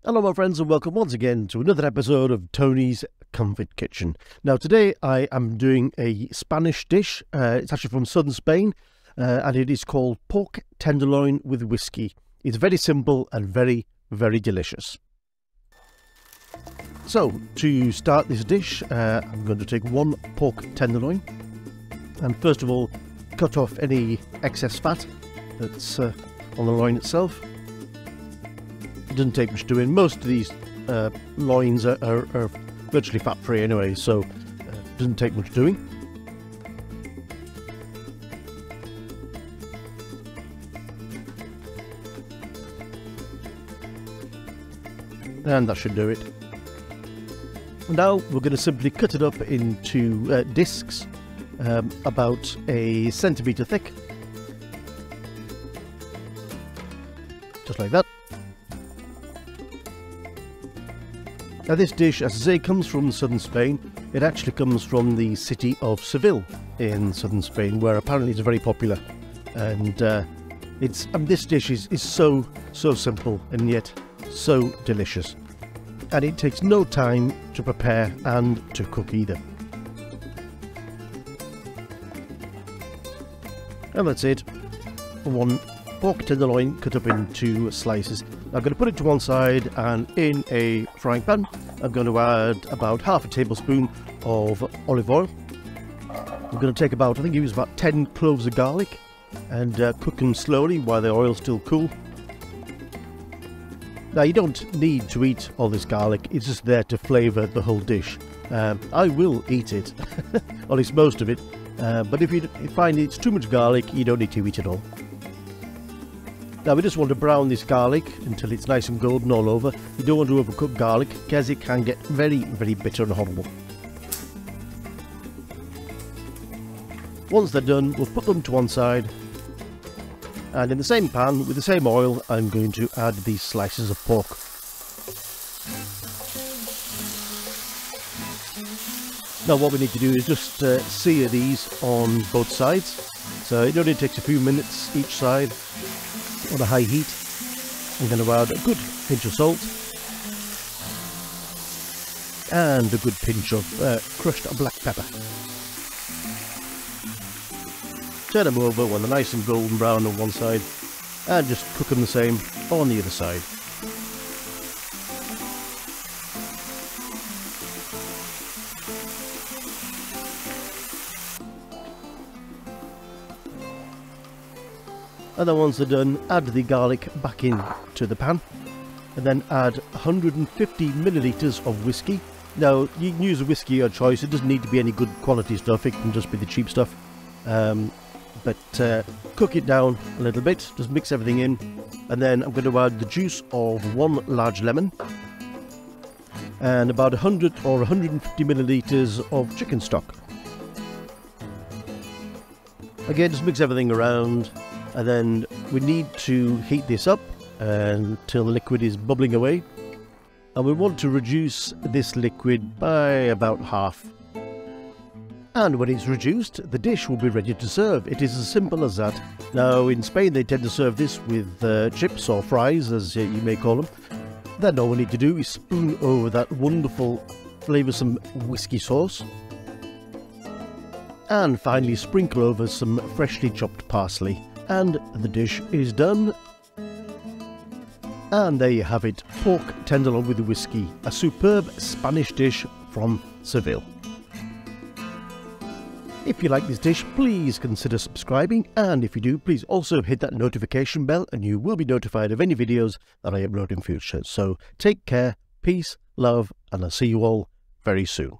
Hello my friends and welcome once again to another episode of Tony's Comfort Kitchen. Now today I am doing a Spanish dish. It's actually from southern Spain and it is called pork tenderloin with whiskey. It's very simple and very delicious. So to start this dish I'm going to take one pork tenderloin and first of all cut off any excess fat that's on the loin itself. It doesn't take much doing. Most of these loins are virtually fat free anyway, so it doesn't take much doing. And that should do it. Now we're going to simply cut it up into discs about a centimetre thick, just like that. Now this dish, as I say, comes from southern Spain. It actually comes from the city of Seville in southern Spain, where apparently it's very popular. And this dish is so simple and yet so delicious. And it takes no time to prepare and to cook either. And that's it. One pork tenderloin cut up into slices. I'm going to put it to one side, and in a frying pan I'm going to add about half a tablespoon of olive oil. I'm going to take about, I think it was about 10 cloves of garlic, and cook them slowly while the oil's still cool. Now you don't need to eat all this garlic, it's just there to flavour the whole dish. I will eat it, or at least most of it, but if you find it's too much garlic, you don't need to eat it all. Now we just want to brown this garlic until it's nice and golden all over. You don't want to overcook garlic because it can get very bitter and horrible. Once they're done, we'll put them to one side, and in the same pan with the same oil I'm going to add these slices of pork. Now what we need to do is just sear these on both sides, so it only takes a few minutes each side on a high heat. I'm going to add a good pinch of salt and a good pinch of crushed black pepper. Turn them over when they're nice and golden brown on one side, and just cook them the same on the other side. And then once they're done, add the garlic back into the pan, and then add 150 millilitres of whiskey. Now you can use a whiskey of your choice, it doesn't need to be any good quality stuff, it can just be the cheap stuff. But cook it down a little bit, just mix everything in, and then I'm going to add the juice of one large lemon, and about 100 or 150 millilitres of chicken stock. Again, just mix everything around. And then we need to heat this up until the liquid is bubbling away, and we want to reduce this liquid by about half. And when it's reduced, the dish will be ready to serve. It is as simple as that. Now in Spain they tend to serve this with chips or fries, as you may call them. Then all we need to do is spoon over that wonderful flavoursome whiskey sauce, and finally sprinkle over some freshly chopped parsley. And the dish is done. And there you have it, pork tenderloin with whiskey, a superb Spanish dish from Seville. If you like this dish, please consider subscribing, and if you do, please also hit that notification bell and you will be notified of any videos that I upload in future. So take care, peace, love, and I'll see you all very soon.